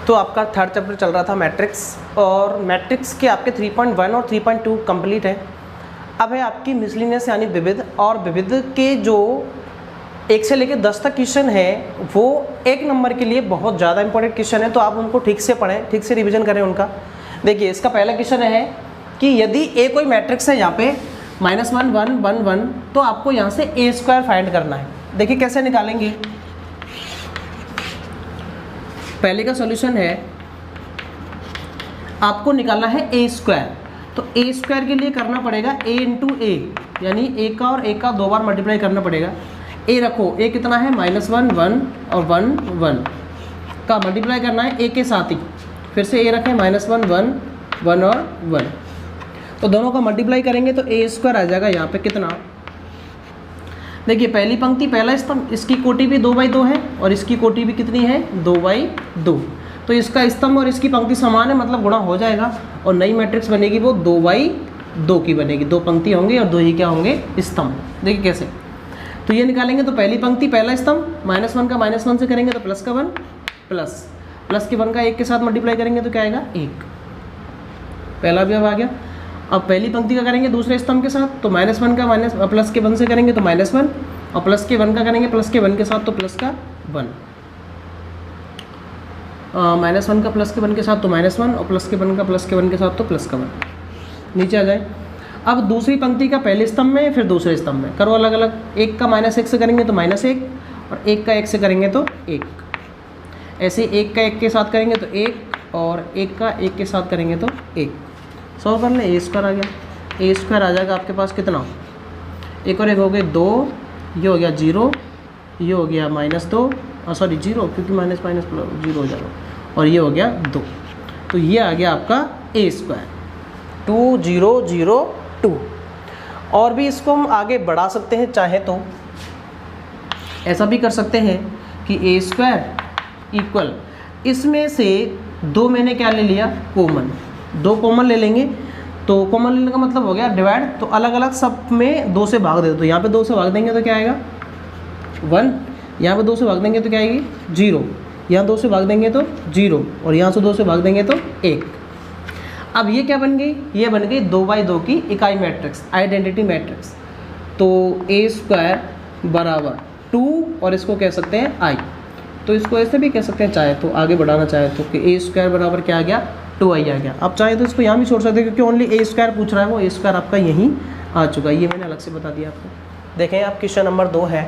तो आपका third chapter चल रहा था मैट्रिक्स, और मैट्रिक्स के आपके 3.1 और 3.2 कंप्लीट है। अब है आपकी मिसलिनियस यानी विविध, और विविध के जो 1 से लेकर 10 तक क्वेश्चन है वो 1 नंबर के लिए बहुत ज़्यादा इंपॉर्टेंट क्वेश्चन है, तो आप उनको ठीक से पढ़ें, ठीक से रिवीजन करें उनका। देखिए इसका पहला क्वेश्चन है कि यदि ए कोई मैट्रिक्स है यहाँ पे -1 1 1 1, तो आपको यहाँ से ए स्क्वायर फाइंड करना है। देखिए कैसे निकालेंगे। पहले का सॉल्यूशन है आपको निकालना है ए स्क्वायर, तो ए स्क्वायर के लिए करना पड़ेगा a इंटू ए, यानी ए का और ए का 2 बार मल्टीप्लाई करना पड़ेगा। ए रखो, ए कितना है -1 1 और 1 1 का मल्टीप्लाई करना है ए के साथ ही, फिर से ए रखें -1 1 1 और 1, तो दोनों का मल्टीप्लाई करेंगे तो ए स्क्वायर आ जाएगा यहाँ पे कितना। देखिए पहली पंक्ति पहला स्तंभ, इसकी कोटि भी 2/2 है और इसकी कोटि भी कितनी है 2/2, तो इसका स्तंभ और इसकी पंक्ति समान है, मतलब गुणा हो जाएगा और नई मैट्रिक्स बनेगी वो 2/2 की बनेगी। 2 पंक्ति होंगी और 2 ही क्या होंगे स्तंभ। देखिए कैसे, तो ये निकालेंगे तो पहली पंक्ति पहला स्तंभ -1 का -1 से करेंगे तो प्लस का 1, प्लस के 1 का 1 के साथ मल्टीप्लाई करेंगे तो क्या आएगा 1, पहला भी अब आ गया। अब पहली पंक्ति का करेंगे दूसरे स्तंभ के साथ, तो -1 का प्लस के 1 से करेंगे तो -1, और प्लस के 1 का करेंगे प्लस के 1 के साथ तो प्लस का 1, -1 का प्लस के 1 के साथ तो -1, और प्लस के 1 का प्लस के 1 के साथ तो प्लस का 1। नीचे आ जाए। अब दूसरी पंक्ति का पहले स्तंभ में फिर दूसरे स्तंभ में करो अलग अलग। 1 का -1 से करेंगे तो -1, और 1 का 1 से करेंगे तो 1, ऐसे 1 का 1 के साथ करेंगे तो 1, और 1 का 1 के साथ करेंगे तो 1। सॉल्व कर ले, ए स्क्वायर आ गया। ए स्क्वायर आ जाएगा आपके पास कितना, 1 और 1 हो गए 2, ये हो गया 0, ये हो गया -2, सॉरी 0 क्योंकि माइनस 0 हो जाएगा, और ये हो गया 2, तो ये आ गया आपका ए स्क्वायर 2002। और भी इसको हम आगे बढ़ा सकते हैं, चाहे तो ऐसा भी कर सकते हैं कि ए स्क्वायर इक्वल, इसमें से 2 मैंने क्या ले लिया कॉमन, 2 कॉमन ले लेंगे, तो कॉमन लेने का मतलब हो गया डिवाइड, तो अलग अलग सब में 2 से भाग दे दो, तो यहाँ पे 2 से भाग देंगे तो क्या आएगा 1, यहाँ पे 2 से भाग देंगे तो क्या आएगी 0, यहाँ 2 से भाग देंगे तो 0, और यहाँ से 2 से भाग देंगे तो 1। अब ये क्या बन गई, ये बन गई 2/2 की इकाई मैट्रिक्स, आइडेंटिटी मैट्रिक्स। तो ए स्क्वायर बराबर 2, और इसको कह सकते हैं आई, तो इसको ऐसे भी कह सकते हैं चाहे तो, आगे बढ़ाना चाहे तो, कि ए स्क्वायर बराबर क्या आ गया 2i आ गया। अब चाहे तो इसको यहाँ भी छोड़ सकते हैं क्योंकि ओनली ए स्क्वायर पूछ रहा है, वो ए स्क्वायर आपका यहीं आ चुका है, ये मैंने अलग से बता दिया आपको। देखें आप क्वेश्चन नंबर 2 है,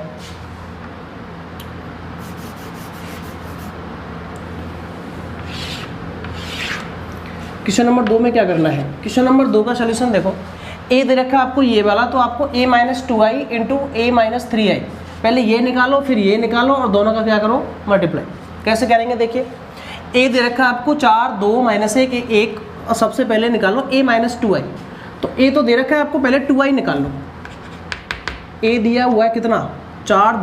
क्वेश्चन नंबर 2 में क्या करना है। क्वेश्चन नंबर 2 का सलूशन देखो, ए दे रखा है आपको ये वाला, तो आपको a - 2i into a - 3i, पहले ये निकालो फिर ये निकालो और दोनों का क्या करो मल्टीप्लाई। कैसे करेंगे देखिए, a दे रखा है आपको 4 2 -1 1, और सबसे पहले निकालो a - 2i, तो a तो दे रखा है आपको, पहले 2i निकाल लो। a दिया हुआ है कितना 4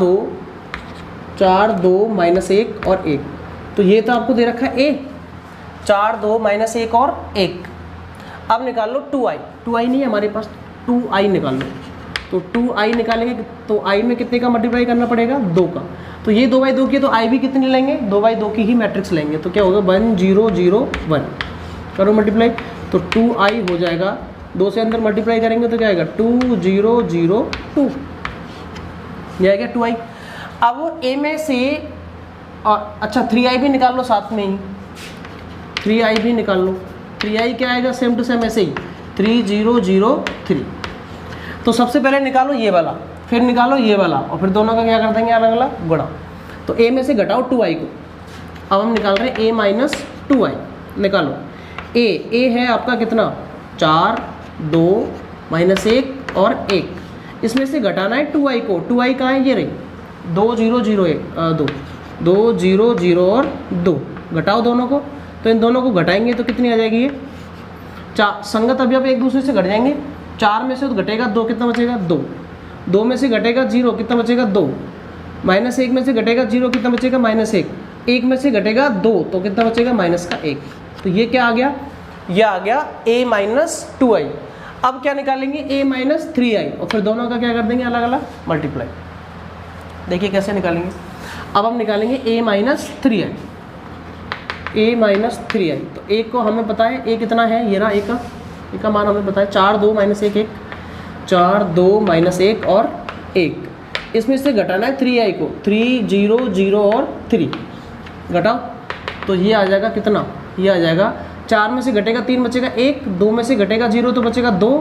2 -1 और 1, तो ये तो आपको दे रखा है a 4 2 -1 और 1। अब निकाल लो 2i नहीं है हमारे पास, 2i निकाल लो, तो 2i निकालेंगे तो i में कितने का मल्टीप्लाई करना पड़ेगा 2 का, तो ये 2/2 की, तो i भी कितनी लेंगे 2/2 की ही मैट्रिक्स लेंगे, तो क्या होगा 1 0 0 1, करो मल्टीप्लाई, तो 2i हो जाएगा, 2 से अंदर मल्टीप्लाई करेंगे तो क्या आएगा 2 0 0 2, ये आ गया 2i। अब a में से और अच्छा 3i भी निकाल लो साथ में ही, 3i भी निकाल लो, 3i क्या आएगा सेम टू सेम ऐसे ही 3 0 0 3, तो सबसे पहले निकालो ये वाला, फिर निकालो ये वाला, और फिर दोनों का क्या कर देंगे अलग अलग गुणा, तो a में से घटाओ 2i को। अब हम निकाल रहे हैं a - 2i, निकालो a है आपका कितना 4 2 -1 और 1, इसमें से घटाना है 2i को, 2i कहाँ है ये रही 2 0 0 1 2 0 0 और 2, घटाओ दोनों को, तो इन दोनों को घटाएंगे तो कितनी आ जाएगी ये संगत अवयव एक दूसरे से घट जाएंगे, 4 में से तो घटेगा 2, कितना बचेगा 2, 2 में से घटेगा 0, कितना बचेगा 2, -1 में से घटेगा 0, कितना बचेगा -1, 1 में से घटेगा 2, तो कितना बचेगा -1, तो ये क्या आ गया, ये आ गया a - 2i। अब क्या निकालेंगे a - 3i, और फिर दोनों का क्या कर देंगे अलग अलग मल्टीप्लाई। देखिए कैसे निकालेंगे, अब हम निकालेंगे a - 3i, a minus 3i। तो a को हमें पता है a कितना है, ये ना a का मान हमें पता है 4 2 माइनस 1 1, 4 2 माइनस 1 और 1। इसमें से घटाना है 3i को, 3 0 0 और 3 घटाओ तो ये आ जाएगा कितना, ये आ जाएगा 4 में से घटेगा 3 बचेगा 1, 2 में से घटेगा 0 तो बचेगा 2,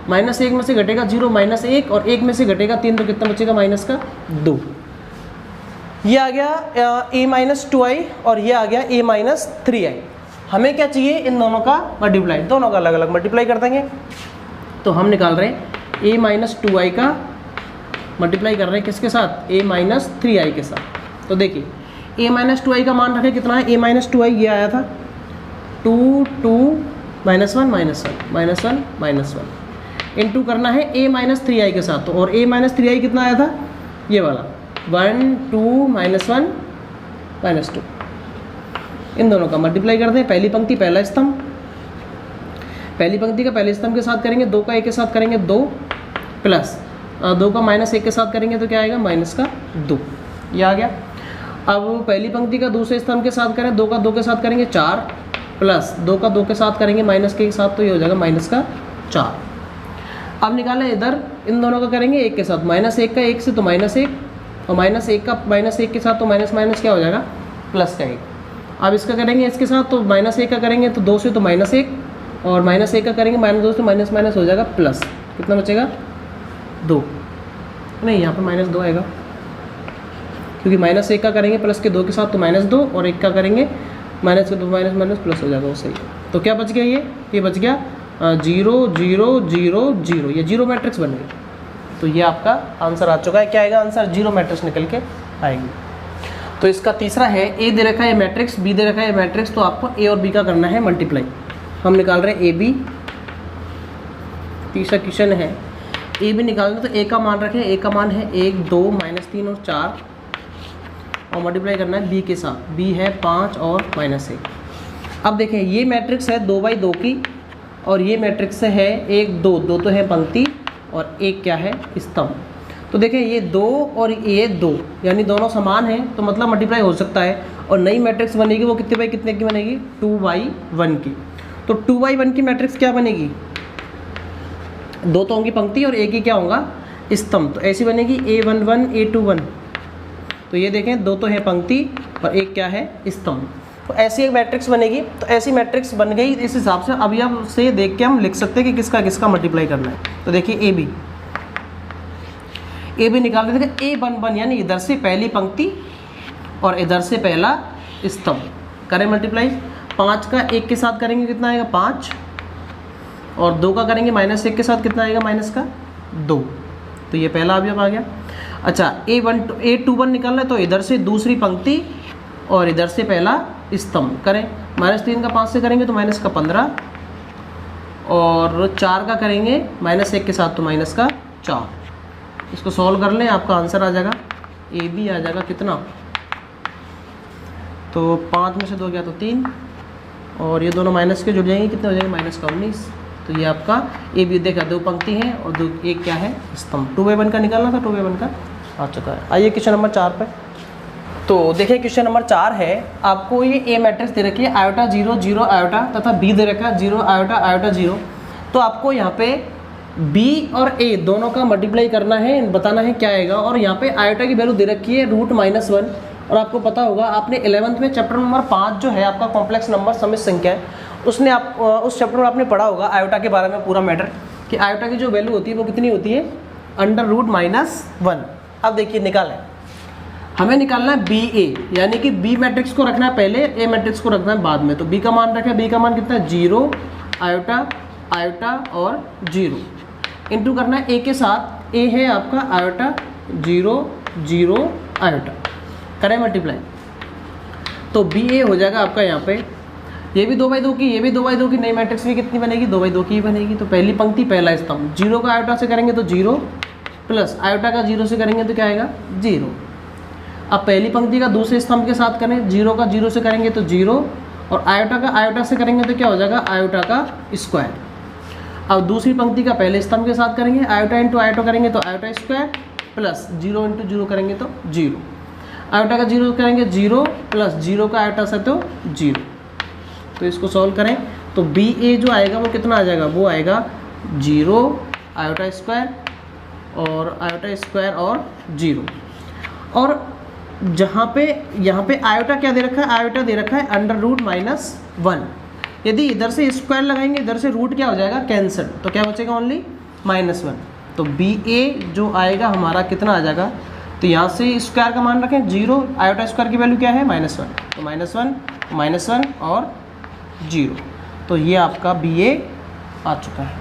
माइनस 1 में से घटेगा 0 माइनस 1 और 1 में से घटेगा 3 तो कितना बचेगा माइनस का 2। ये आ गया a माइनस 2i और ये आ गया a माइनस 3i। हमें क्या चाहिए, इन दोनों का मल्टीप्लाई, दोनों का अलग अलग मल्टीप्लाई कर देंगे। तो हम निकाल रहे हैं a माइनस 2i का मल्टीप्लाई कर रहे हैं किसके साथ, a माइनस 3i के साथ। तो देखिए a माइनस 2i का मान रखें कितना है, a माइनस 2i ये आया था 2 2 minus 1 minus 1 minus 1 minus 1 into करना है a माइनस 3i के साथ। और a माइनस 3i कितना आया था, ये वाला 1 2 माइनस 1 माइनस 2। इन दोनों का मल्टीप्लाई कर दें, पहली पंक्ति पहला स्तंभ, पहली पंक्ति का पहले स्तंभ के साथ करेंगे, 2 का 1 के साथ करेंगे 2 प्लस 2 का माइनस 1 के साथ करेंगे तो क्या आएगा माइनस का 2, ये आ गया। अब पहली पंक्ति का दूसरे स्तंभ के साथ करें, 2 का 2 के साथ करेंगे 4 प्लस 2 का 2 के साथ करेंगे माइनस के साथ तो ये हो जाएगा माइनस का 4। अब निकाला इधर इन दोनों का करेंगे 1 के साथ, माइनस 1 का 1 से तो माइनस 1 और माइनस 1 का माइनस 1 के साथ तो माइनस माइनस क्या हो जाएगा प्लस का 1। अब इसका करेंगे इसके साथ तो माइनस 1 का करेंगे तो 2 से तो माइनस 1 और माइनस 1 का करेंगे माइनस 2 से माइनस माइनस हो जाएगा प्लस, कितना बचेगा 2, नहीं यहाँ पर माइनस 2 आएगा क्योंकि माइनस 1 का करेंगे प्लस के 2 के साथ तो माइनस 2 और 1 का करेंगे माइनस के 2 माइनस माइनस प्लस हो जाएगा वो सही। तो क्या बच गया, ये बच गया 0 0 0 0, ये जीरो मैट्रिक्स बन गई। तो ये आपका आंसर आ चुका है, क्या आएगा आंसर, जीरो मैट्रिक्स निकल के आएगी। तो इसका तीसरा है ए दे रखा है मैट्रिक्स, बी दे रखा है मैट्रिक्स, तो आपको ए और बी का करना है मल्टीप्लाई। हम निकाल रहे हैं ए बी, तीसरा क्वेश्चन है ए बी निकालना। तो ए का मान रखें, ए का मान है 1 2 माइनस 3 और 4 और मल्टीप्लाई करना है बी के साथ, बी है 5 और माइनस 1। अब देखें ये मैट्रिक्स है 2 बाई 2 की और ये मैट्रिक्स है 1 2, 2 तो है पंक्ति और 1 क्या है स्तंभ। तो देखें ये 2 और ये 2 यानी दोनों समान हैं तो मतलब मल्टीप्लाई हो सकता है। और नई मैट्रिक्स बनेगी वो कितने बाई कितने की बनेगी, 2 बाई 1 की। तो 2 बाई 1 की मैट्रिक्स क्या बनेगी, 2 तो होंगी पंक्ति और 1 ही क्या होगा स्तंभ। तो ऐसी बनेगी A11 A21। तो ये देखें 2 तो है पंक्ति और 1 क्या है स्तंभ। तो ऐसी एक मैट्रिक्स बनेगी। तो ऐसी मैट्रिक्स बन गई इस हिसाब से। अभी अब से देख के हम लिख सकते हैं कि किसका किसका मल्टीप्लाई करना है। तो देखिए ए बी निकाल रहे थे, A11 यानी इधर से पहली पंक्ति और इधर से पहला स्तंभ करें मल्टीप्लाई। 5 का 1 के साथ करेंगे कितना आएगा 5 और 2 का करेंगे माइनस 1 के साथ कितना आएगा माइनस का 2। तो ये पहला अवयव आ गया। अच्छा A21 निकालना है तो इधर से दूसरी पंक्ति और इधर से पहला स्तंभ करें। माइनस 3 का 5 से करेंगे तो माइनस का 15 और 4 का करेंगे माइनस 1 के साथ तो माइनस का 4। इसको सॉल्व कर लें, आपका आंसर आ जाएगा ए बी आ जाएगा कितना, तो 5 में से 2 गया तो 3 और ये दोनों माइनस के जुड़ जाएंगे, कितने हो जाएंगे माइनस का 19। तो ये आपका ए बी देखा 2 पंक्ति है और 2 एक क्या है स्तंभ। 2 बाई 1 का निकालना था, 2 बाई 1 का आ चुका है। आइए क्वेश्चन नंबर 4 पे। तो देखिए क्वेश्चन नंबर 4 है, आपको ये ए मैट्रिक्स दे रखी है आयोटा 0 0 आयोटा तथा बी दे रखा है 0 आयोटा आयोटा 0। तो आपको यहाँ पे बी और ए दोनों का मल्टीप्लाई करना है, बताना है क्या आएगा। और यहाँ पे आयोटा की वैल्यू दे रखी है √-1। और आपको पता होगा आपने 11th में चैप्टर नंबर 5 जो है आपका कॉम्प्लेक्स नंबर समित संख्या है, उसने आप उस चैप्टर में आपने पढ़ा होगा आयोटा के बारे में पूरा मैटर कि आयोटा की जो वैल्यू होती है वो कितनी होती है √-1। अब देखिए निकालें, हमें निकालना है बी ए यानी कि बी मैट्रिक्स को रखना है पहले, ए मैट्रिक्स को रखना है बाद में। तो बी का मान रखें, बी का मान कितना है 0 आयोटा आयोटा और 0 इंटू करना है ए के साथ। ए है आपका आयोटा 0 0 आयोटा, करें मल्टीप्लाई तो बी ए हो जाएगा आपका यहाँ पे। ये भी 2 बाई 2 की, ये भी 2 बाई 2 की, नई मैट्रिक्स भी कितनी बनेगी 2 बाई 2 की ही बनेगी। तो पहली पंक्ति पहला स्तंभ, 0 का आयोटा से करेंगे तो 0 प्लस आयोटा का 0 से करेंगे तो क्या आएगा 0। अब पहली पंक्ति का दूसरे स्तंभ के साथ करें, 0 का 0 से करेंगे तो 0 और आयोटा का आयोटा से करेंगे तो क्या हो जाएगा आयोटा का स्क्वायर। अब दूसरी पंक्ति का पहले स्तंभ के साथ करेंगे, आयोटा इंटू आयोटा करेंगे तो आयोटा स्क्वायर प्लस 0 इंटू 0 करेंगे तो 0। आयोटा का 0 करेंगे 0 प्लस 0 का आयोटा से तो 0। तो इसको सॉल्व करें तो बी ए जो आएगा वो कितना आ जाएगा, वो आएगा 0 आयोटा स्क्वायर और 0। और यहाँ पे आयोटा क्या दे रखा है, आयोटा दे रखा है √-1। यदि इधर से स्क्वायर लगाएंगे इधर से रूट क्या हो जाएगा, कैंसिल, तो क्या बचेगा ओनली -1। तो बी ए जो आएगा हमारा कितना आ जाएगा, तो यहाँ से स्क्वायर का मान रखें 0, आयोटा स्क्वायर की वैल्यू क्या है -1, तो -1 और 0। तो ये आपका बी ए आ चुका है।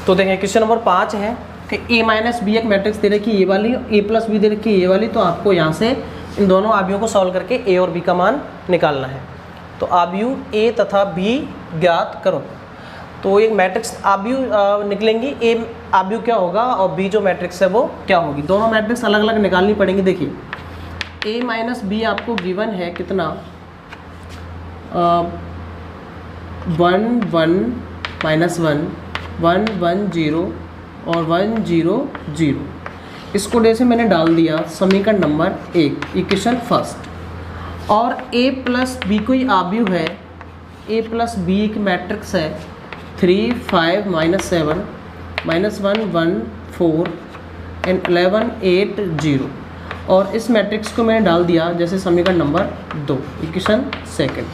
तो देखें क्वेश्चन नंबर 5 है कि A-B एक मैट्रिक्स दे रखी है ये वाली, A+B दे रखी है ये वाली, तो आपको यहाँ से इन दोनों आव्यूहों को सॉल्व करके A और B का मान निकालना है। तो आव्यूह A तथा B ज्ञात करो। तो एक मैट्रिक्स आव्यूह निकलेंगी, A आव्यूह क्या होगा और B जो मैट्रिक्स है वो क्या होगी, दोनों मैट्रिक्स अलग अलग निकालनी पड़ेंगी। देखिए A-B आपको गिवन है कितना, 1 1 -1 1 1 0 और 1 0 0। इसको जैसे मैंने डाल दिया समीकरण नंबर 1 इक्वेशन फर्स्ट। और A+B कोई आव्यूह है, A+B एक मैट्रिक्स है 3 5 -7 -1 1 4 एंड 11 8 0। और इस मैट्रिक्स को मैंने डाल दिया जैसे समीकरण नंबर 2 इक्वेशन सेकंड।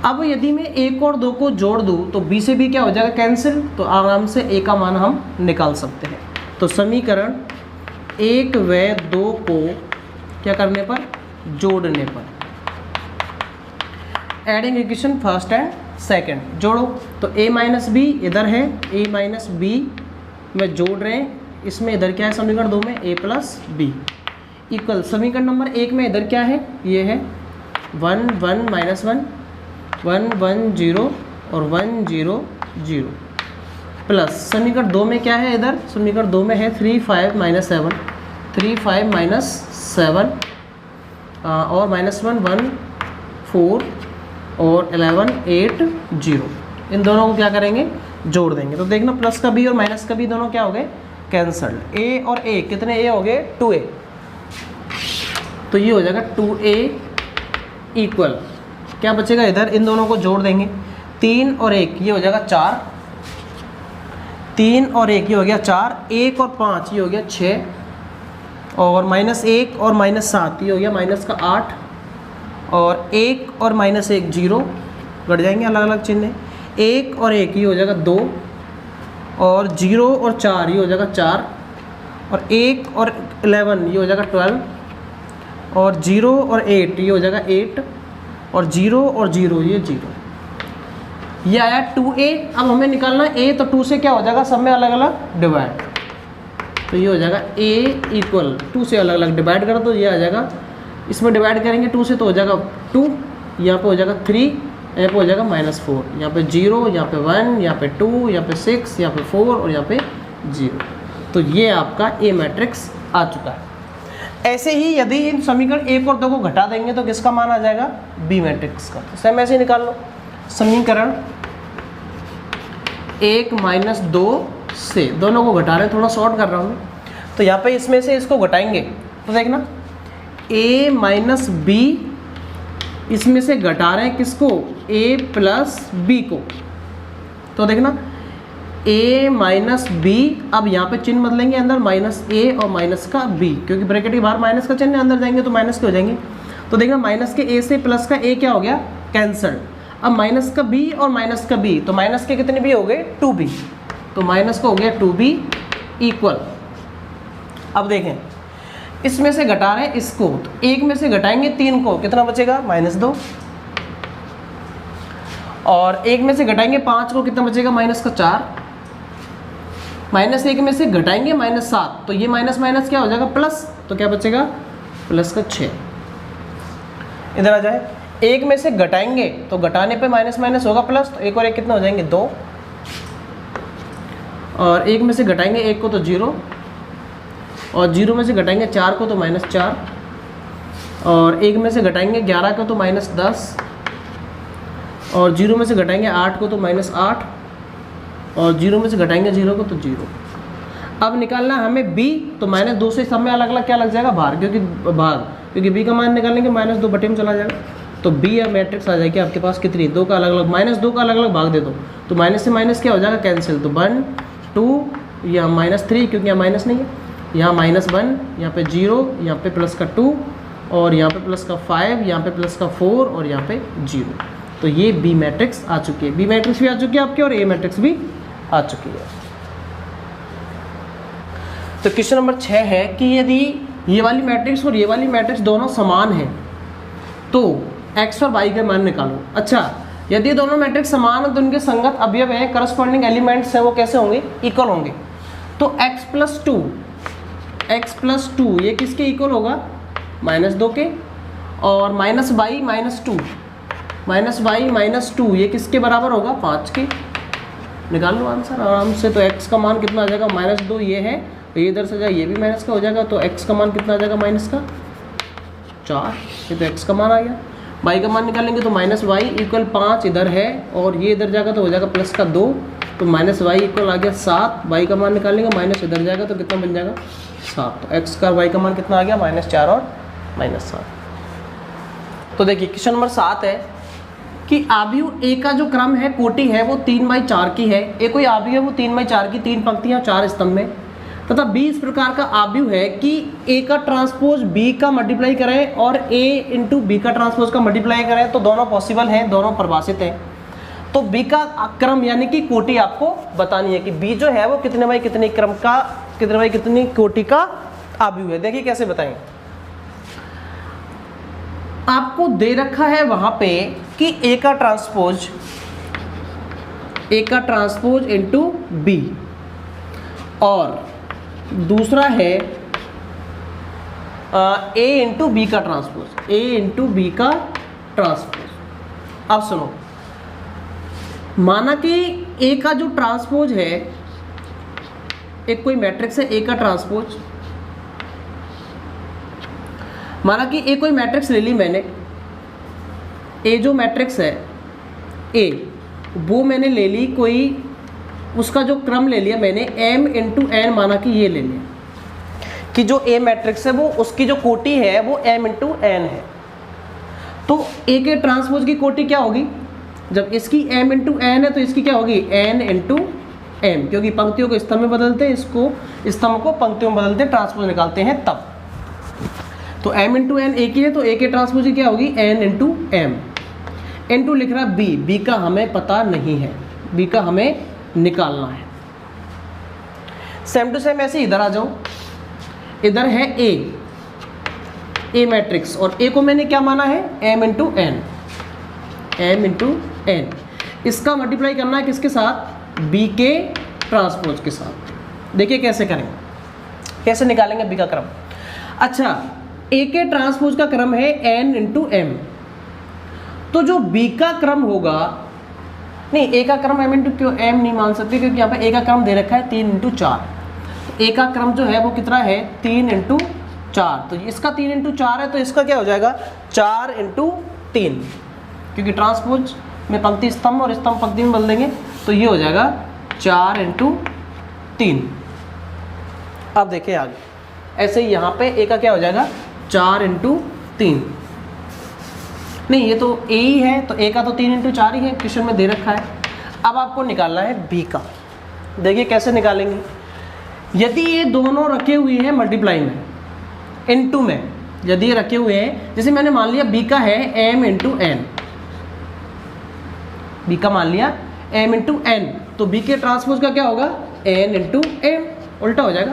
अब यदि मैं 1 और 2 को जोड़ दूँ तो B से B क्या हो जाएगा, कैंसिल, तो आराम से A का मान हम निकाल सकते हैं। तो समीकरण 1 व 2 को क्या करने पर, जोड़ने पर, adding equation first and second, जोड़ो। तो A-B इधर है, A-B में जोड़ रहे हैं, इसमें इधर क्या है समीकरण 2 में A+B इक्वल समीकरण नंबर 1 में इधर क्या है, ये है 1 1 -1 1 1 0 और 1 0 0 प्लस समीकरण 2 में क्या है, इधर समीकरण 2 में है 3 5 -7 3 5 -7 और -1 1 4 और 11 8 0। इन दोनों को क्या करेंगे, जोड़ देंगे। तो देखना प्लस का b और माइनस का b दोनों क्या हो गए, कैंसल्ड। a और a कितने a हो गए, 2a। तो ये हो जाएगा 2a इक्वल क्या बचेगा, इधर इन दोनों को जोड़ देंगे, 3 और 1 ये हो जाएगा 4, 3 और 1 ये हो गया 4, 1 और 5 ये हो गया 6 और -1 और -7 ये हो गया -8 और 1 और -1 0 घट जाएंगे अलग अलग चिन्ह, 1 और 1 ये हो जाएगा 2 और 0 और 4 ये हो जाएगा 4 और 1 और 11 ये हो जाएगा 12 और 0 और 8 ये हो जाएगा 8 और 0 और 0 ये 0। ये आया 2a। अब हमें निकालना है a, तो 2 से क्या हो जाएगा, सब में अलग अलग डिवाइड, तो ये हो जाएगा a इक्वल 2 से अलग अलग डिवाइड करो तो ये आ जाएगा, इसमें डिवाइड करेंगे 2 से तो हो जाएगा 2, यहाँ पे हो जाएगा 3, यहाँ पे हो जाएगा -4, यहाँ पे 0, यहाँ पे 1, यहाँ पे 2, यहाँ पे 6, यहाँ पे 4 और यहाँ पे 0। तो ये आपका a मैट्रिक्स आ चुका है। ऐसे ही यदि इन समीकरण 1 और 2 को घटा देंगे तो किसका मान आ जाएगा, बी मैट्रिक्स का। तो सेम ऐसे ही निकाल लो, समीकरण 1 - 2 से दोनों को घटा रहे हैं, थोड़ा शॉर्ट कर रहा हूँ मैं। तो यहाँ पे इसमें से इसको घटाएंगे तो देखना A - B इसमें से घटा रहे हैं किसको, A+B को। तो देखना A - B, अब यहाँ पे चिन्ह बदलेंगे अंदर -A और माइनस का B, क्योंकि ब्रैकेट के बाहर माइनस का चिन्ह अंदर जाएंगे तो माइनस के हो जाएंगे। तो देखना माइनस के A से प्लस का A क्या हो गया, कैंसल्ड। अब माइनस का B और माइनस का B, तो माइनस के कितने B हो गए, 2B, तो माइनस का हो गया 2B इक्वल। अब देखें इसमें से घटा रहे हैं इसको, तो 1 में से घटाएंगे 3 को, कितना बचेगा, -2 और 1 में से घटाएंगे 5 को, कितना बचेगा, -4 -1 में से घटाएंगे -7, तो ये माइनस माइनस क्या हो जाएगा, प्लस, तो क्या बचेगा, +6। इधर आ जाए, 1 में से घटाएंगे तो घटाने पे माइनस माइनस होगा प्लस, तो 1 और 1 कितना हो जाएंगे, 2 और 1 में से घटाएंगे 1 को तो 0 और 0 में से घटाएंगे 4 को तो -4 और 1 में से घटाएंगे 11 को तो -10 और 0 में से घटाएंगे 8 को तो -8 और 0 में से घटाएंगे 0 को तो 0। अब निकालना हमें b, तो -2 से सब में अलग अलग क्या लग जाएगा, भाग, क्योंकि b का मान निकालने के -2 बटे में चला जाएगा। तो बी या मैट्रिक्स आ जाएगी आपके पास कितनी, 2 का अलग अलग, -2 का अलग अलग भाग दे दो तो माइनस से माइनस क्या हो जाएगा, कैंसिल। तो 1 2 या -3 क्योंकि यहाँ माइनस नहीं है, यहाँ -1, यहाँ पे 0, यहाँ पे प्लस का 2 और यहाँ पे प्लस का 5, यहाँ पे प्लस का 4 और यहाँ पे 0। तो ये बी मैट्रिक्स आ चुकी है, बी मैट्रिक्स भी आ चुकी है आपकी और ए मैट्रिक्स भी आ चुकी है। तो क्वेश्चन नंबर 6 है कि यदि ये वाली मैट्रिक्स और ये वाली मैट्रिक्स दोनों समान है तो x और y के मान निकालो। अच्छा, यदि दोनों मैट्रिक्स समान है तो उनके संगत अवयव हैं, करस्पॉन्डिंग एलिमेंट्स हैं, वो कैसे होंगे, इक्वल होंगे। तो x प्लस 2 ये किसके इक्वल होगा, -2 के, और -y -2 ये किसके बराबर होगा, 5 के। निकाल लो आंसर आराम से। तो x का मान कितना आ जाएगा, -2 ये है, तो ये इधर से जाए ये भी माइनस का हो जाएगा, तो x का मान कितना आ जाएगा, -4। ये तो x का मान आ गया। y का मान निकालेंगे तो -y इक्वल 5 इधर है और ये इधर जाएगा तो हो जाएगा प्लस का 2, तो -y इक्वल आ गया 7। y का मान निकालेंगे, माइनस इधर जाएगा तो कितना बन जाएगा, 7। तो x का y का मान कितना आ गया, -4 और -7। तो देखिए क्वेश्चन नंबर 7 है कि आव्यूह ए का जो क्रम है, कोटि है, वो 3/4 की है। ए कोई आव्यूह है वो 3/4 की, 3 पंक्तियां 4 स्तंभ में, तथा b इस प्रकार का आव्यूह है कि a का ट्रांसपोज b का मल्टीप्लाई करें और a इंटू बी का ट्रांसपोज का मल्टीप्लाई करें, तो दोनों पॉसिबल हैं, दोनों परिभाषित हैं। तो b का क्रम यानी कि कोटि आपको बतानी है कि b जो है वो कितने बाई कितने क्रम का, कितने बाई कितनी कोटि का आव्यूह है। देखिए कैसे बताएंगे, आपको दे रखा है वहां पे कि a का ट्रांसपोज इंटू बी, और दूसरा है a इंटू बी का ट्रांसपोज, अब सुनो, माना कि a का जो ट्रांसपोज है, एक कोई मैट्रिक्स है a का ट्रांसपोज, माना कि a कोई मैट्रिक्स ले ली मैंने, a जो मैट्रिक्स है a वो मैंने ले ली कोई, उसका जो क्रम ले लिया मैंने m इंटू n, माना कि ये ले लिया कि जो a मैट्रिक्स है वो उसकी जो कोटि है वो m इंटू n है। तो a के ट्रांसपोज की कोटि क्या होगी, जब इसकी m इंटू n है तो इसकी क्या होगी, n इंटू m, क्योंकि पंक्तियों को स्तंभ में बदलते हैं, इसको स्तंभ को पंक्तियों में बदलते हैं, ट्रांसपोज निकालते हैं तब। तो m इंटू n a की है तो a के ट्रांसपोज की क्या होगी, n इंटू m। इंटू लिख रहा है b का हमें पता नहीं है, b का हमें निकालना है। सेम टू सेम ऐसे इधर आ जाओ, इधर है ए मैट्रिक्स और ए को मैंने क्या माना है, m इंटू n। इसका मल्टीप्लाई करना है किसके साथ, b के ट्रांसपोज के साथ। देखिए कैसे करेंगे, कैसे निकालेंगे b का क्रम। अच्छा, a के ट्रांसपोज का क्रम है n इंटू m, तो जो b का क्रम होगा, नहीं a का क्रम m इंटू क्यों m नहीं मान सकते, क्योंकि यहाँ पे a का क्रम दे रखा है 3 इंटू 4, a का क्रम जो है वो कितना है 3 इंटू 4, तो इसका 3 इंटू 4 है तो इसका क्या हो जाएगा 4 इंटू 3, क्योंकि ट्रांसपोज में पंक्ति स्तंभ और स्तंभ पंक्ति में बदल देंगे, तो ये हो जाएगा 4 इंटू 3। अब देखिए आगे, ऐसे ही यहाँ पे a का क्या हो जाएगा 4 इंटू 3, नहीं ये तो a ही है तो a का तो 3 इंटू 4 ही है, क्वेश्चन में दे रखा है। अब आपको निकालना है b का। देखिए कैसे निकालेंगे, यदि ये दोनों रखे हुए हैं मल्टीप्लाई में, इनटू में, यदि ये रखे हुए हैं, जैसे मैंने मान लिया b का है m इंटू n, b का मान लिया m इंटू n, तो b के ट्रांसपोज का क्या होगा n इंटू m, उल्टा हो जाएगा।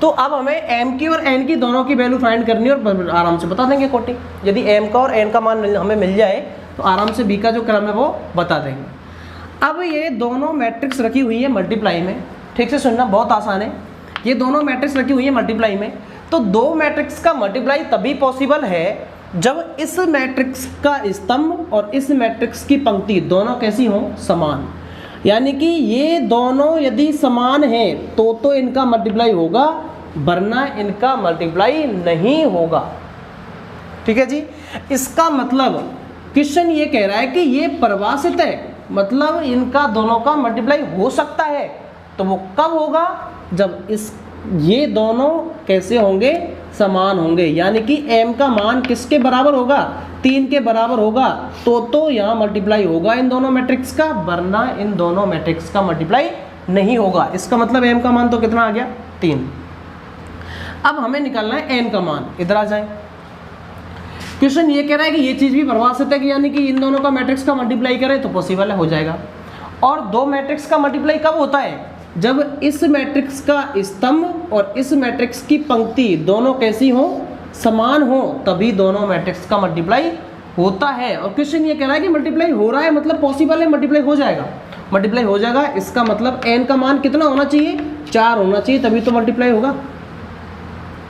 तो अब हमें m की और n की दोनों की वैल्यू फाइंड करनी है और आराम से बता देंगे कोटि। यदि m का और n का मान हमें मिल जाए तो आराम से b का जो क्रम है वो बता देंगे। अब ये दोनों मैट्रिक्स रखी हुई है मल्टीप्लाई में, ठीक से सुनना बहुत आसान है, ये दोनों मैट्रिक्स रखी हुई है मल्टीप्लाई में, तो दो मैट्रिक्स का मल्टीप्लाई तभी पॉसिबल है जब इस मैट्रिक्स का स्तंभ और इस मैट्रिक्स की पंक्ति दोनों कैसी हों, समान। यानी कि ये दोनों यदि समान हैं तो इनका मल्टीप्लाई होगा, वरना इनका मल्टीप्लाई नहीं होगा। ठीक है जी, इसका मतलब क्वेश्चन ये कह रहा है कि ये परिभाषित है, मतलब इनका दोनों का मल्टीप्लाई हो सकता है, तो वो कब होगा, जब ये दोनों कैसे होंगे, समान होंगे। यानी कि m का मान किसके बराबर होगा, 3 के बराबर होगा तो यहाँ मल्टीप्लाई होगा इन दोनों मैट्रिक्स का, वरना इन दोनों मैट्रिक्स का मल्टीप्लाई नहीं होगा। इसका मतलब m का मान तो कितना आ गया 3। अब हमें निकालना है n का मान। इधर आ जाए, क्वेश्चन ये कह रहा है कि ये चीज भी प्रभावित है कि यानी कि इन दोनों का मैट्रिक्स का मल्टीप्लाई करें तो पॉसिबल है, हो जाएगा। और दो मैट्रिक्स का मल्टीप्लाई कब होता है? जब इस मैट्रिक्स का स्तंभ और इस मैट्रिक्स की पंक्ति दोनों कैसी हो, समान हो, तभी दोनों मैट्रिक्स का मल्टीप्लाई होता है। और क्वेश्चन ये कह रहा है कि मल्टीप्लाई हो रहा है, मतलब पॉसिबल है, मल्टीप्लाई हो जाएगा, मल्टीप्लाई हो जाएगा। इसका मतलब n का मान कितना होना चाहिए? 4 होना चाहिए, तभी तो मल्टीप्लाई होगा।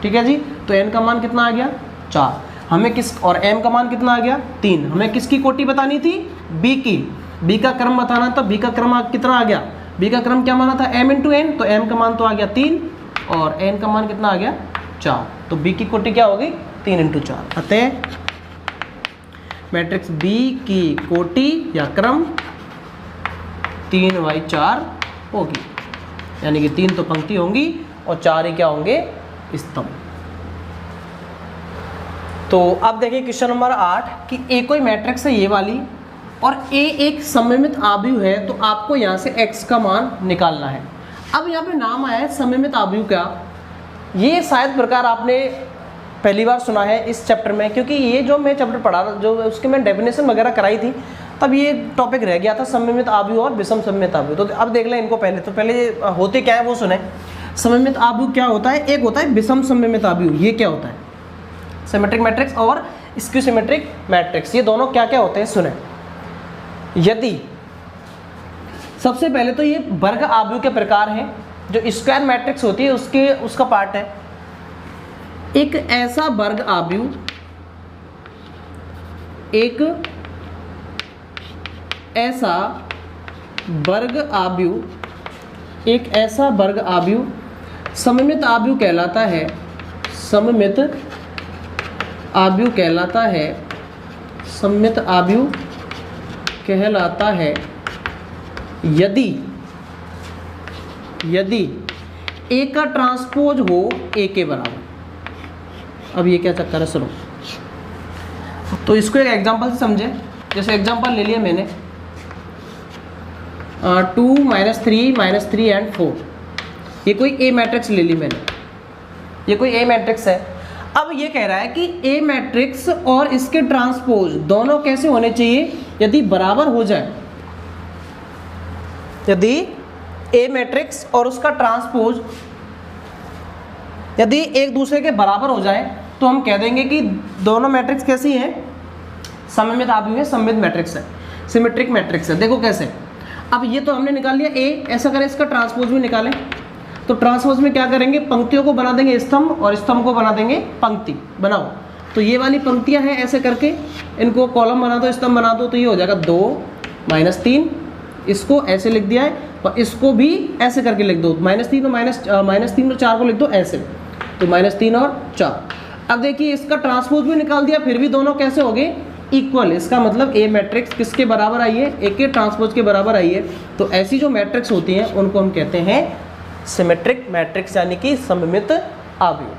ठीक है जी, तो n का मान कितना आ गया? 4। हमें किस, और m का मान कितना आ गया? 3। हमें किसकी कोटि बतानी थी? b की, b का क्रम बताना था। b का क्रम कितना आ गया? b का क्रम क्या माना था? m इंटू n, तो m का मान तो आ गया 3 और n का मान कितना आ गया? 4। तो b की कोटि क्या हो गई? 3 इंटू 4। अतः मैट्रिक्स b की कोटि या क्रम 3/4 होगी, यानी कि 3 तो पंक्ति होंगी और 4 ही क्या होंगे? स्तंभ। तो अब देखिए क्वेश्चन नंबर 8 कि ए कोई मैट्रिक्स है ये वाली, और ए एक सममित आव्यूह है, तो आपको यहाँ से x का मान निकालना है। अब यहाँ पे नाम आया है सममित आव्यूह का, ये शायद प्रकार आपने पहली बार सुना है इस चैप्टर में, क्योंकि ये जो मैं चैप्टर पढ़ा जो उसके मैं डेफिनेशन वगैरह कराई थी, तब ये टॉपिक रह गया था सममित आव्यूह और विषम सममित आव्यूह। तो अब देख लें इनको पहले, तो पहले होते क्या है वो सुने। सममित आव्यूह क्या होता है? एक होता है विषम सममित आव्यूह। ये क्या होता है? सिमेट्रिक मैट्रिक्स और स्क्यू सिमेट्रिक मैट्रिक्स, ये दोनों क्या क्या होते हैं सुने। यदि सबसे पहले तो ये वर्ग आव्यूह के प्रकार हैं, जो स्क्वायर मैट्रिक्स होती है उसका पार्ट है। एक ऐसा वर्ग आव्यूह, एक ऐसा वर्ग आव्यूह, एक ऐसा वर्ग आव्यूह सममित आव्यूह कहलाता है, सममित आव्यूह कहलाता है, सममित आव्यूह कहलाता है यदि ए का ट्रांसपोज हो ए के बराबर। अब ये क्या चक्कर है सुनो, तो इसको एक एग्जांपल से समझे। जैसे एग्जांपल ले लिया मैंने 2 -3 -3 एंड 4, ये कोई ए मैट्रिक्स ले ली मैंने, ये कोई ए मैट्रिक्स है। अब ये कह रहा है कि ए मैट्रिक्स और इसके ट्रांसपोज दोनों कैसे होने चाहिए? यदि बराबर हो जाए, यदि ए मैट्रिक्स और उसका ट्रांसपोज यदि एक दूसरे के बराबर हो जाए, तो हम कह देंगे कि दोनों मैट्रिक्स कैसी हैं? सममित आव्यूह है, सममित मैट्रिक्स है, सिमेट्रिक मैट्रिक्स है। देखो कैसे, अब ये तो हमने निकाल लिया ए, ऐसा करें इसका ट्रांसपोज भी निकालें। तो ट्रांसपोज में क्या करेंगे? पंक्तियों को बना देंगे स्तंभ और स्तंभ को बना देंगे पंक्ति। बनाओ, तो ये वाली पंक्तियां हैं, ऐसे करके इनको कॉलम बना दो, स्तंभ बना दो, तो ये हो जाएगा 2 -3, इसको ऐसे लिख दिया है, और इसको भी ऐसे करके लिख दो, -3 और 4 को लिख दो ऐसे, तो -3 और 4। अब देखिए इसका ट्रांसपोज भी निकाल दिया, फिर भी दोनों कैसे हो गए? इक्वल। इसका मतलब ए मैट्रिक्स किसके बराबर आई है? ए के ट्रांसपोज के बराबर आई है। तो ऐसी जो मैट्रिक्स होती हैं उनको हम कहते हैं सिमेट्रिक मैट्रिक्स, यानी कि सममित आव्यूह।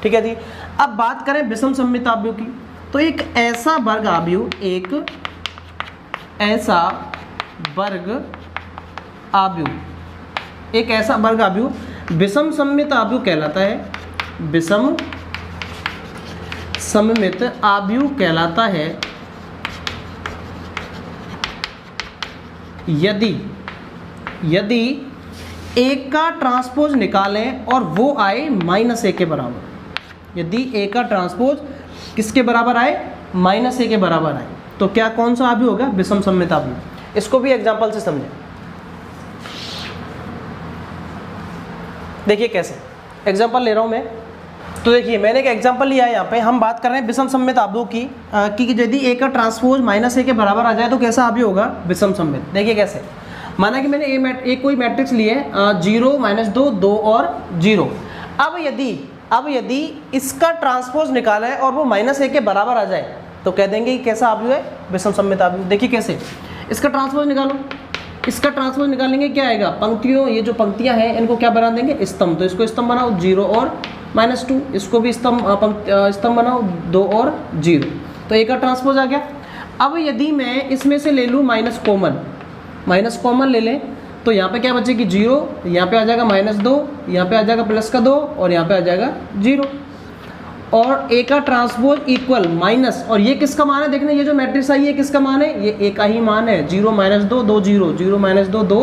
ठीक है जी। अब बात करें विषम सममित आव्यूह की, तो एक ऐसा वर्ग आव्यूह, एक ऐसा वर्ग आव्यूह, एक ऐसा वर्ग आव्यूह विषम सममित आव्यूह कहलाता है, विषम सममित आव्यूह कहलाता है यदि ए का ट्रांसपोज निकालें और वो आए -a के बराबर। यदि ए का ट्रांसपोज किसके बराबर आए? -a के बराबर आए, तो क्या कौन सा आव्यूह होगा? विषम सममित आव्यूह। इसको भी एग्जांपल से समझें। देखिए कैसे एग्जांपल ले रहा हूं मैं। तो देखिए मैंने एक एग्जांपल लिया है, यहाँ पे हम बात कर रहे हैं विषम सममित आव्यूह की, कि यदि ए का ट्रांसपोज -a के बराबर आ जाए तो कैसा आव्यूह होगा? विषम सममित। देखिए कैसे, माना कि मैंने एक कोई मैट्रिक्स लिए 0 -2 2 और 0। अब यदि इसका ट्रांसपोज निकाला है और वो -a के बराबर आ जाए, तो कह देंगे कि कैसा आव्यूह है? विषम सममित आव्यूह। देखिए कैसे, इसका ट्रांसपोज निकालो, इसका ट्रांसपोज निकालेंगे क्या आएगा? पंक्तियों, ये जो पंक्तियां हैं इनको क्या बना देंगे? स्तंभ। तो इसको स्तंभ बनाओ 0 और -2, इसको भी स्तंभ बनाओ 2 और 0। तो ए का ट्रांसपोज आ गया। अब यदि मैं इसमें से ले लूँ माइनस कॉमन ले लें तो यहाँ पे क्या बचेगी 0, यहाँ पे आ जाएगा -2, यहाँ पे आ जाएगा +2 और यहाँ पे आ जाएगा 0। और ए का ट्रांसपोज इक्वल माइनस, और ये किसका मान है देखना, ये जो मैट्रिक्स आई है किसका मान है, ये ए का ही मान है। 0 -2 2 0, 0 -2 2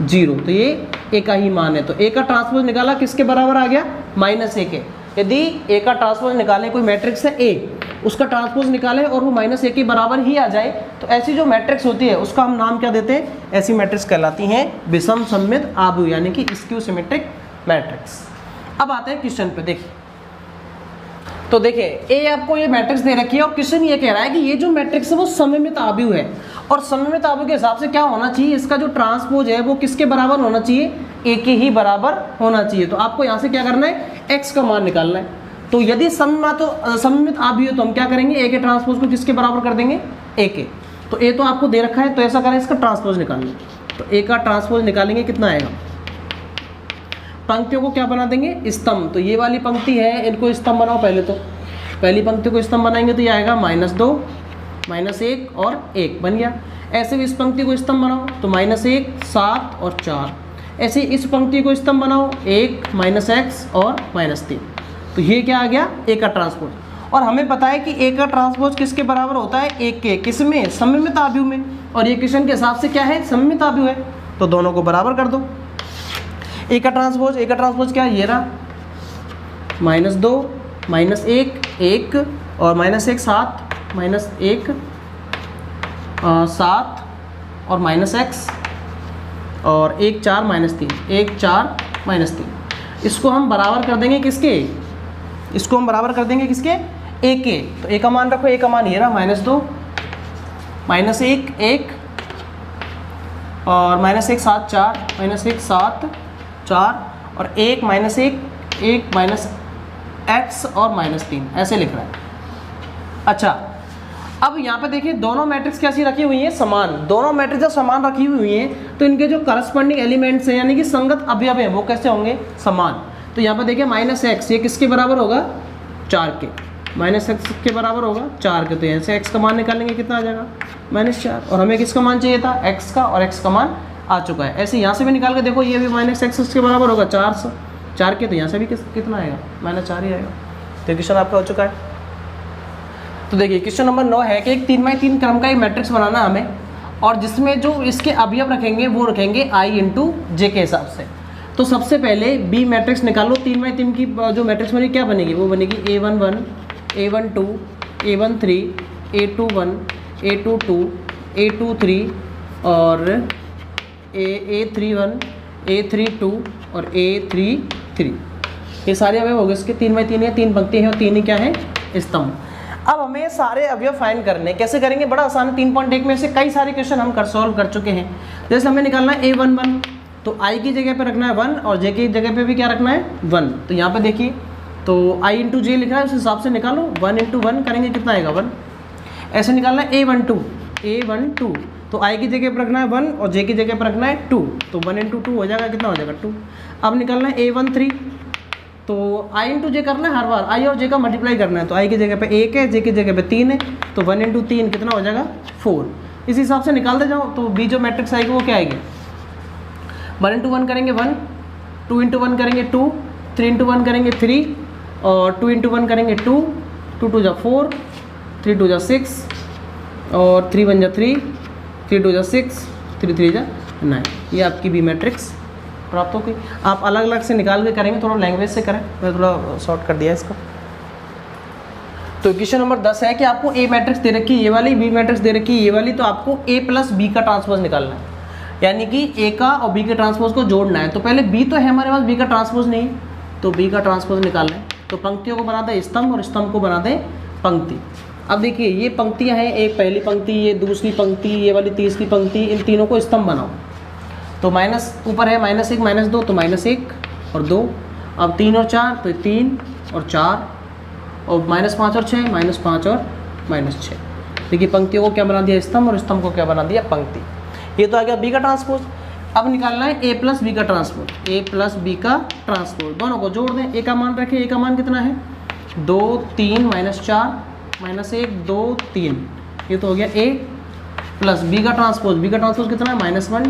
0, तो ये ए का ही मान है। तो ए का ट्रांसपोज निकाला किसके बराबर आ गया, -a के। यदि ए का ट्रांसपोज निकालें, कोई मैट्रिक्स है ए, उसका ट्रांसपोज निकालें और वो -a के बराबर ही आ जाए, तो ऐसी जो मैट्रिक्स होती है उसका हम नाम क्या देते हैं, ऐसी मैट्रिक्स कहलाती हैं विषम सममित आव्यूह, यानी कि स्क्यू सिमेट्रिक मैट्रिक्स। अब आते हैं क्वेश्चन पे। देखिए तो देखिए ए आपको ये मैट्रिक्स दे रखी है और क्वेश्चन ये कह रहा है कि ये जो मैट्रिक्स है वो सममित आव्यूह है, और सममित आव्यूह के हिसाब से क्या होना चाहिए, इसका जो ट्रांसपोज है वो किसके बराबर होना चाहिए, ए के ही बराबर होना चाहिए। तो आपको यहाँ से क्या करना है, एक्स का मान निकालना है। तो यदि सममित आव्यूह तो हम क्या करेंगे, ए के ट्रांसपोज को किसके बराबर कर देंगे, ए के। तो ए तो आपको दे रखा है, तो ऐसा करें इसका ट्रांसपोज निकालना। तो ए का ट्रांसपोज निकालेंगे, कितना आएगा, पंक्तियों को क्या बना देंगे, स्तंभ। तो ये वाली पंक्ति है, इनको स्तंभ बनाओ पहले। तो पहली पंक्ति को स्तंभ बनाएंगे तो ये आएगा -2 -1 और 1 बन गया। ऐसे भी इस पंक्ति को स्तंभ बनाओ तो -1 7 और 4। ऐसे इस पंक्ति को स्तंभ बनाओ 1 -x और -3। तो ये क्या आ गया, ए का ट्रांसपोज। और हमें पता है कि ए का ट्रांसपोज किसके बराबर होता है, 1 के। किसमें, सममित आव्यूह में। और ये क्वेश्चन के हिसाब से क्या है, सममित आव्यूह है, तो दोनों को बराबर कर दो। ए का ट्रांसपोज क्या है, ये रहा, -2 -1 1 और -1 7 -1 7 और -x और 1 4 -3 1 4 -3। इसको हम बराबर कर देंगे किसके, इसको हम बराबर कर देंगे किसके, ए के। तो ए का मान रखो, ए का मान ये रहा, -2 -1 1 और -1 7 4 -1 7 4 और 1 -1 x और -3, ऐसे लिख रहा है। अच्छा, अब यहाँ पे देखिए दोनों मैट्रिक्स कैसी रखी हुई हैं, समान। दोनों मैट्रिक्स जब समान रखी हुई हैं तो इनके जो करस्पॉन्डिंग एलिमेंट्स हैं, यानी कि संगत अवयव हैं, वो कैसे होंगे, समान। तो यहाँ पे देखिए -x, ये किसके बराबर होगा, 4 के। -x के बराबर होगा 4 के, तो यहाँ से x का मान निकालेंगे, कितना आ जाएगा, -4। और हमें किसका मान चाहिए था, x का, और x का मान आ चुका है। ऐसे यहाँ से भी निकाल के देखो, ये भी -x के बराबर होगा 4 के, तो यहाँ से भी कितना आएगा, -4 ही आएगा। तो क्वेश्चन आपका हो चुका है। तो देखिए क्वेश्चन नंबर 9 है कि एक 3x3 क्रम का एक मैट्रिक्स बनाना हमें, और जिसमें जो इसके अवयव रखेंगे वो रखेंगे i × j के हिसाब से। तो सबसे पहले B मैट्रिक्स निकालो। 3x3 की जो मैट्रिक्स बनेगी क्या बनेगी, वो बनेगी a11 a12 a13 a21 a22 a23 और a31 a32 और a33। ये सारे अवयव हो गए इसके। 3x3 है, 3 पंक्ति है और 3 ही क्या है, स्तंभ। अब हमें सारे अवयव फाइंड करने, कैसे करेंगे, बड़ा आसान है। 3.1 में से कई सारे क्वेश्चन हम सॉल्व कर चुके हैं। जैसे हमें निकालना है a11, तो i की जगह पे रखना है 1 और j की जगह पे भी क्या रखना है 1। तो यहाँ पे देखिए, तो i × j लिखा है, उस हिसाब से निकालो। 1 × 1 करेंगे, कितना आएगा 1। ऐसे निकालना है a12, तो i की जगह पर रखना है 1 और j की जगह पर रखना है 2, तो 1 × 2 हो जाएगा, कितना हो जाएगा 2। अब निकालना है a13, तो i × j करना है, हर बार i और j का मल्टीप्लाई करना है। तो i की जगह पे 1 है, j की जगह पे 3 है, तो 1 × 3 कितना हो जाएगा 4। इस हिसाब से निकालते जाओ। तो b जो मैट्रिक्स आएगी वो क्या आएगी, 1 × 1 करेंगे 1, 2 × 1 करेंगे 2, 3 × 1 करेंगे 3 और 2 × 1 करेंगे 2, 2 × 2 = 4, 3 × 2 = 6 और 3 × 1 = 3, 3 × 2 = 6, 3 × 3 = 9। ये आपकी बी मैट्रिक्स प्राप्त हो गई। आप अलग अलग से निकाल के करेंगे, थोड़ा लैंग्वेज से करें, मैं थोड़ा शॉर्ट कर दिया इसको। तो क्वेश्चन नंबर 10 है कि आपको ए मैट्रिक्स दे रखी है ये वाली, बी मैट्रिक्स दे रखी है ये वाली, तो आपको a + b का ट्रांसपोज निकालना है, यानी कि a का और b के ट्रांसपोज को जोड़ना है। तो पहले b तो है हमारे पास, b का ट्रांसपोज नहीं, तो b का ट्रांसपोज निकालना है। तो पंक्तियों को बना दें स्तंभ और स्तंभ को बना दें पंक्ति। अब देखिए ये पंक्तियाँ हैं, एक पहली पंक्ति, ये दूसरी पंक्ति, ये वाली तीसरी पंक्ति, इन तीनों को स्तंभ बनाओ। तो माइनस ऊपर है -1 -2, तो -1 और 2। अब 3 और 4, तो 3 और 4 और -5 और 6, -5 और -6। देखिए पंक्तियों को क्या बना दिया स्तंभ और स्तंभ को क्या बना दिया पंक्ति। ये तो आ गया बी का ट्रांसपोज। अब निकालना है a + b का ट्रांसपोज, a + b का ट्रांसपोज। दोनों को जोड़ दें, a का मान रखें, a का मान कितना है 2 3 -4 -1 2 3, ये तो हो गया A प्लस B का ट्रांसपोज कितना है -1,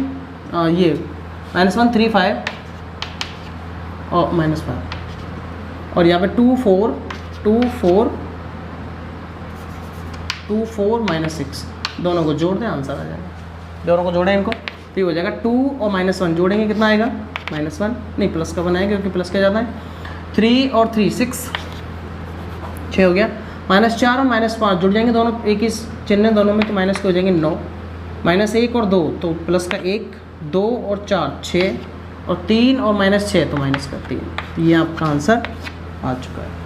ये -1 3 5 और -5, और यहाँ पे 2 4 -6, दोनों को जोड़ दें आंसर आ जाएगा। दोनों को जोड़ें इनको तो ये हो जाएगा 2 और -1 जोड़ेंगे कितना आएगा -1, नहीं प्लस का बनाएंगे क्योंकि प्लस क्या जाता है, 3 और 3 6 6 हो गया। -4 और -5 जुड़ जाएंगे दोनों, एक ही चिन्ह है दोनों में तो माइनस के हो जाएंगे 9, -1 और 2 तो प्लस का 1, 2 और 4 6, और 3 और -6 तो माइनस का 3। ये आपका आंसर आ चुका है।